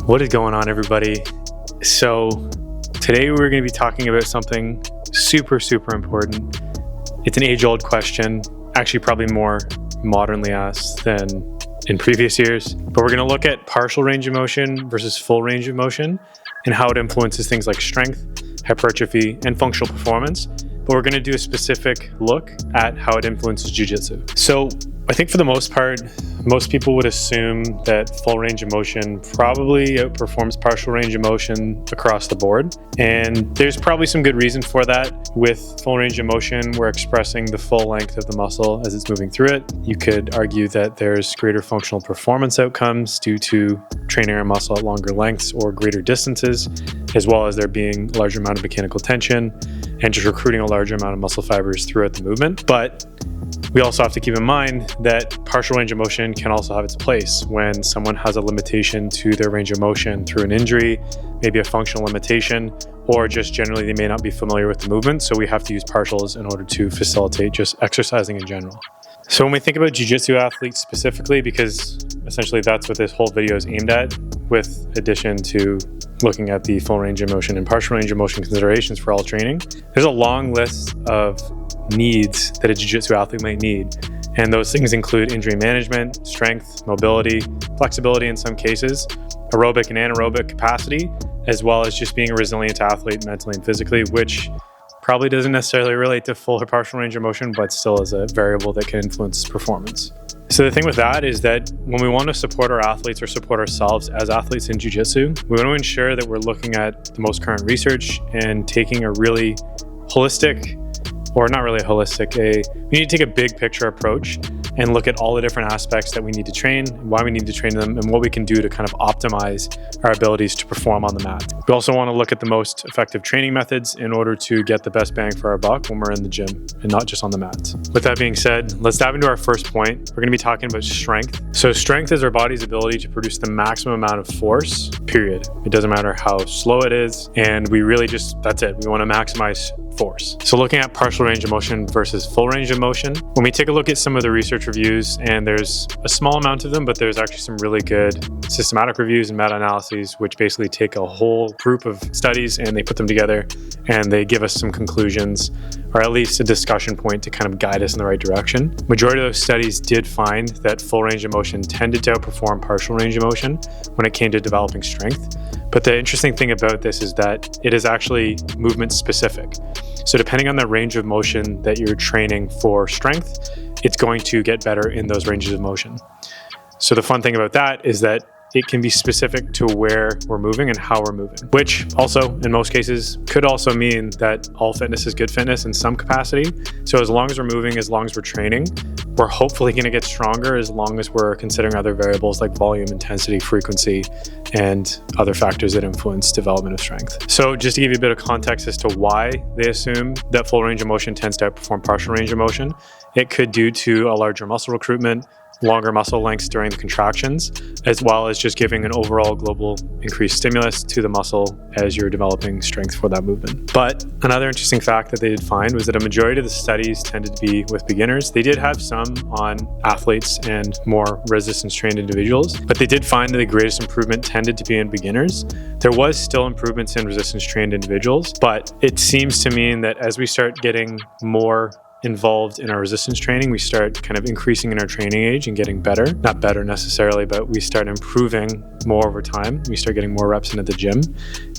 What is going on, everybody? So today we're going to be talking about something super important. It's an age-old question, actually probably more modernly asked than in previous years, but we're going to look at partial range of motion versus full range of motion and how it influences things like strength, hypertrophy, and functional performance. But we're going to do a specific look at how it influences jiu-jitsu. So I think for the most part, most people would assume that full range of motion probably outperforms partial range of motion across the board. And there's probably some good reason for that. With full range of motion, we're expressing the full length of the muscle as it's moving through it. You could argue that there's greater functional performance outcomes due to training our muscle at longer lengths or greater distances, as well as there being a larger amount of mechanical tension and just recruiting a larger amount of muscle fibers throughout the movement. But we also have to keep in mind that partial range of motion can also have its place when someone has a limitation to their range of motion through an injury, maybe a functional limitation, or just generally they may not be familiar with the movement. So we have to use partials in order to facilitate just exercising in general. So when we think about jiu-jitsu athletes specifically, because essentially that's what this whole video is aimed at, with addition to looking at the full range of motion and partial range of motion considerations for all training, there's a long list of needs that a jiu-jitsu athlete might need. And those things include injury management, strength, mobility, flexibility in some cases, aerobic and anaerobic capacity, as well as just being a resilient athlete mentally and physically, which probably doesn't necessarily relate to full or partial range of motion, but still is a variable that can influence performance. So the thing with that is that when we want to support our athletes or support ourselves as athletes in jiu-jitsu, we want to ensure that we're looking at the most current research and taking a really holistic, or not really holistic, we need to take a big picture approach and look at all the different aspects that we need to train, why we need to train them, and what we can do to kind of optimize our abilities to perform on the mat. We also want to look at the most effective training methods in order to get the best bang for our buck when we're in the gym and not just on the mat. With that being said, let's dive into our first point. We're going to be talking about strength. So strength is our body's ability to produce the maximum amount of force, period. It doesn't matter how slow it is, and we really just, that's it. We want to maximize force. So looking at partial range of motion versus full range of motion, when we take a look at some of the research reviews, and there's a small amount of them, but there's actually some really good systematic reviews and meta-analyses, which basically take a whole group of studies and they put them together and they give us some conclusions, or at least a discussion point to kind of guide us in the right direction. Majority of those studies did find that full range of motion tended to outperform partial range of motion when it came to developing strength. But the interesting thing about this is that it is actually movement specific. So depending on the range of motion that you're training for strength, it's going to get better in those ranges of motion. So the fun thing about that is that it can be specific to where we're moving and how we're moving, which also in most cases could also mean that all fitness is good fitness in some capacity. So as long as we're moving, as long as we're training, we're hopefully going to get stronger as long as we're considering other variables like volume, intensity, frequency, and other factors that influence development of strength. So just to give you a bit of context as to why they assume that full range of motion tends to outperform partial range of motion, it could due to a larger muscle recruitment, longer muscle lengths during the contractions, as well as just giving an overall global increased stimulus to the muscle as you're developing strength for that movement. But another interesting fact that they did find was that a majority of the studies tended to be with beginners. They did have some on athletes and more resistance trained individuals, but they did find that the greatest improvement tended to be in beginners. There was still improvements in resistance trained individuals, but it seems to mean that as we start getting more involved in our resistance training, we start kind of increasing in our training age and getting better. Not better necessarily, but we start improving more over time. We start getting more reps into the gym.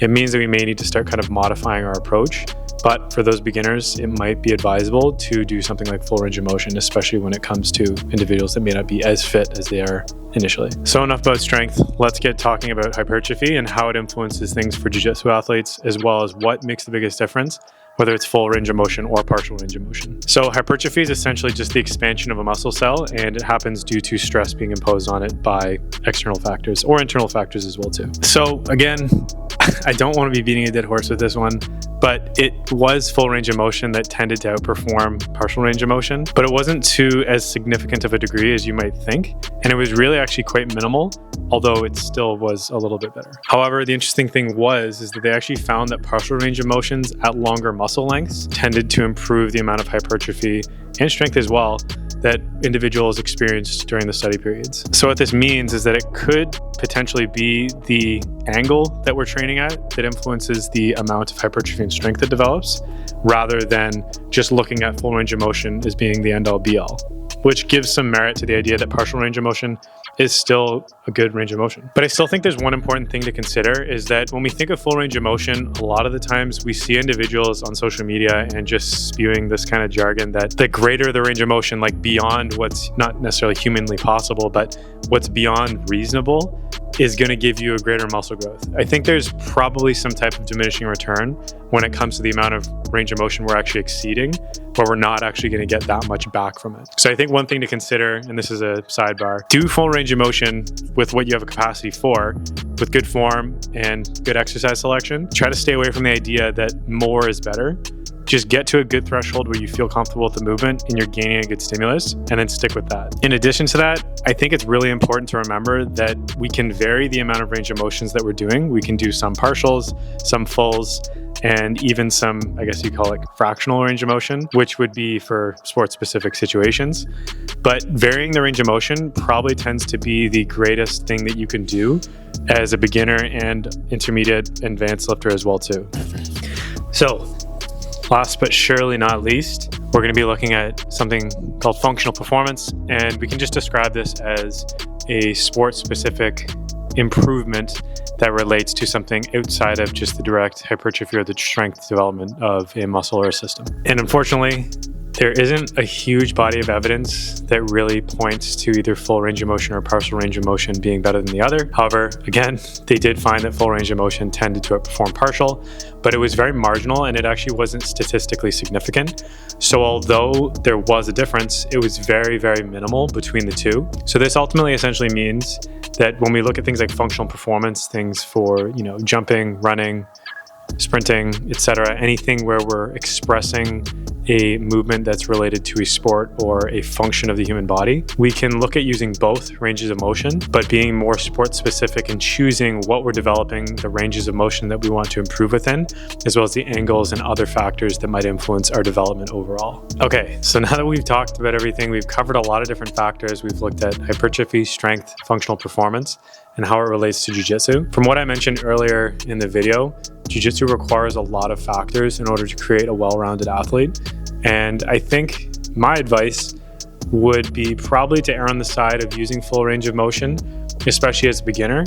It means that we may need to start kind of modifying our approach. But for those beginners, it might be advisable to do something like full range of motion, especially when it comes to individuals that may not be as fit as they are initially. So enough about strength. Let's get talking about hypertrophy and how it influences things for jiu-jitsu athletes, as well as what makes the biggest difference, whether it's full range of motion or partial range of motion. So hypertrophy is essentially just the expansion of a muscle cell, and it happens due to stress being imposed on it by external factors or internal factors as well too. So again, I don't want to be beating a dead horse with this one, but it was full range of motion that tended to outperform partial range of motion, but it wasn't to as significant of a degree as you might think. And it was really actually quite minimal, although it still was a little bit better. However, the interesting thing is that they actually found that partial range of motions at longer muscle lengths tended to improve the amount of hypertrophy and strength as well that individuals experienced during the study periods. So what this means is that it could potentially be the angle that we're training at that influences the amount of hypertrophy and strength that develops, rather than just looking at full range of motion as being the end all be all, which gives some merit to the idea that partial range of motion is still a good range of motion. But I still think there's one important thing to consider, is that when we think of full range of motion, a lot of the times we see individuals on social media and just spewing this kind of jargon that the greater the range of motion, like beyond what's not necessarily humanly possible, but what's beyond reasonable, is going to give you a greater muscle growth. I think there's probably some type of diminishing return when it comes to the amount of range of motion we're actually exceeding, but we're not actually going to get that much back from it. So I think one thing to consider, and this is a sidebar, do full range of motion with what you have a capacity for, with good form and good exercise selection. Try to stay away from the idea that more is better. Just get to a good threshold where you feel comfortable with the movement and you're gaining a good stimulus, and then stick with that. In addition to that, I think it's really important to remember that we can vary the amount of range of motions that we're doing. We can do some partials, some fulls, and even some, I guess you call it fractional range of motion, which would be for sport-specific situations. But varying the range of motion probably tends to be the greatest thing that you can do as a beginner and intermediate advanced lifter as well too. So, last but surely not least, we're going to be looking at something called functional performance, and we can just describe this as a sport-specific improvement that relates to something outside of just the direct hypertrophy or the strength development of a muscle or a system. And unfortunately, there isn't a huge body of evidence that really points to either full range of motion or partial range of motion being better than the other. However, again, they did find that full range of motion tended to outperform partial, but it was very marginal and it actually wasn't statistically significant. So although there was a difference, it was very, very minimal between the two. So this ultimately essentially means that when we look at things like functional performance, things for, jumping, running, sprinting, etc., anything where we're expressing a movement that's related to a sport or a function of the human body, we can look at using both ranges of motion, but being more sport specific and choosing what we're developing, the ranges of motion that we want to improve within, as well as the angles and other factors that might influence our development overall. Okay, so now that we've talked about everything, we've covered a lot of different factors. We've looked at hypertrophy, strength, functional performance, and how it relates to jiu-jitsu. From what I mentioned earlier in the video, jiu-jitsu requires a lot of factors in order to create a well-rounded athlete. And I think my advice would be probably to err on the side of using full range of motion, especially as a beginner,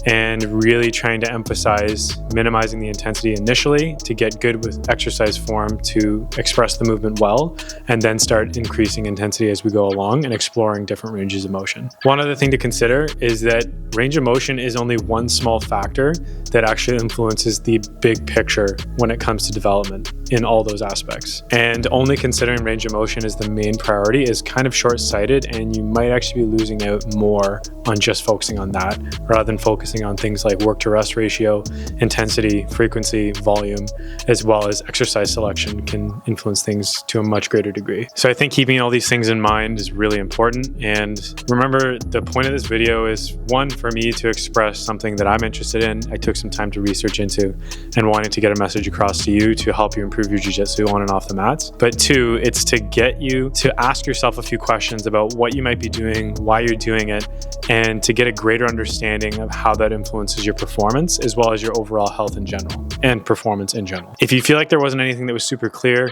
and really trying to emphasize minimizing the intensity initially to get good with exercise form to express the movement well, and then start increasing intensity as we go along and exploring different ranges of motion. One other thing to consider is that range of motion is only one small factor that actually influences the big picture when it comes to development in all those aspects. And only considering range of motion as the main priority is kind of short-sighted, and you might actually be losing out more on just focusing on that rather than focusing on things like work to rest ratio, intensity, frequency, volume, as well as exercise selection can influence things to a much greater degree. So I think keeping all these things in mind is really important. And remember, the point of this video is, one, for me to express something that I'm interested in, I took some time to research into, and wanted to get a message across to you to help you improve your jiu-jitsu on and off the mats. But two, it's to get you to ask yourself a few questions about what you might be doing, why you're doing it, and to get a greater understanding of how that influences your performance as well as your overall health in general and performance in general. If you feel like there wasn't anything that was super clear,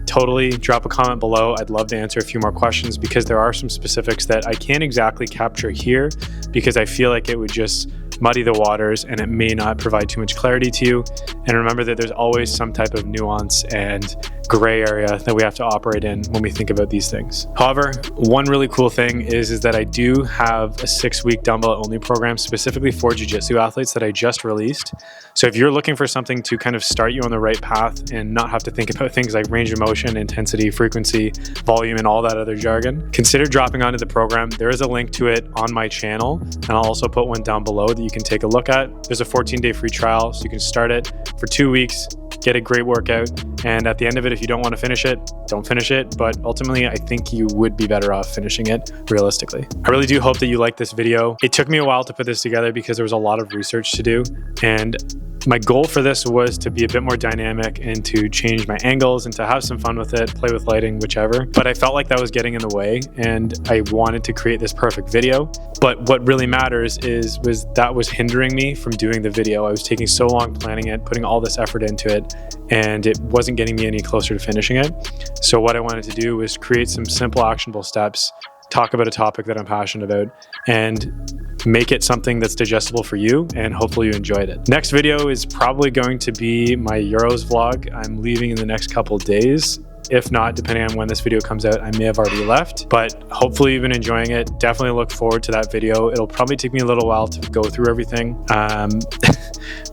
totally drop a comment below. I'd love to answer a few more questions, because there are some specifics that I can't exactly capture here because I feel like it would just muddy the waters and it may not provide too much clarity to you. And remember that there's always some type of nuance and gray area that we have to operate in when we think about these things. However, one really cool thing is that I do have a 6-week dumbbell only program specifically for jiu-jitsu athletes that I just released. So if you're looking for something to kind of start you on the right path and not have to think about things like range of motion, intensity, frequency, volume, and all that other jargon, consider dropping onto the program. There is a link to it on my channel, and I'll also put one down below that you can take a look at. There's a 14-day free trial, so you can start it for 2 weeks, get a great workout, and at the end of it, if you don't want to finish it, don't finish it. But ultimately, I think you would be better off finishing it realistically. I really do hope that you liked this video. It took me a while to put this together because there was a lot of research to do, and My goal for this was to be a bit more dynamic and to change my angles and to have some fun with it, play with lighting, whichever. But I felt like that was getting in the way, and I wanted to create this perfect video. But what really matters was that was hindering me from doing the video. I was taking so long planning it, putting all this effort into it, and it wasn't getting me any closer to finishing it. So what I wanted to do was create some simple actionable steps, talk about a topic that I'm passionate about, and make it something that's digestible for you, and hopefully you enjoyed it. Next video is probably going to be my Euros vlog. I'm leaving in the next couple days. If not, depending on when this video comes out, I may have already left, but hopefully you've been enjoying it. Definitely look forward to that video. It'll probably take me a little while to go through everything.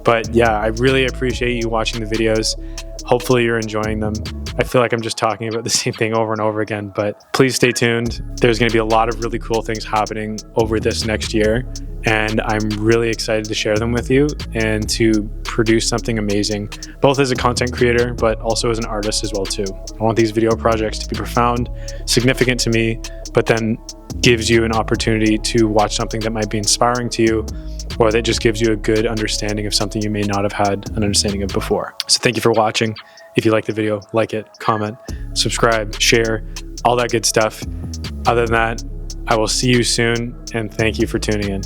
But yeah, I really appreciate you watching the videos. Hopefully you're enjoying them. I feel like I'm just talking about the same thing over and over again, but please stay tuned. There's going to be a lot of really cool things happening over this next year, and I'm really excited to share them with you and to produce something amazing, both as a content creator, but also as an artist as well too. I want these video projects to be profound, significant to me, but then gives you an opportunity to watch something that might be inspiring to you, or that just gives you a good understanding of something you may not have had an understanding of before. So thank you for watching. If you like the video, like it, comment, subscribe, share, all that good stuff. Other than that, I will see you soon, and thank you for tuning in.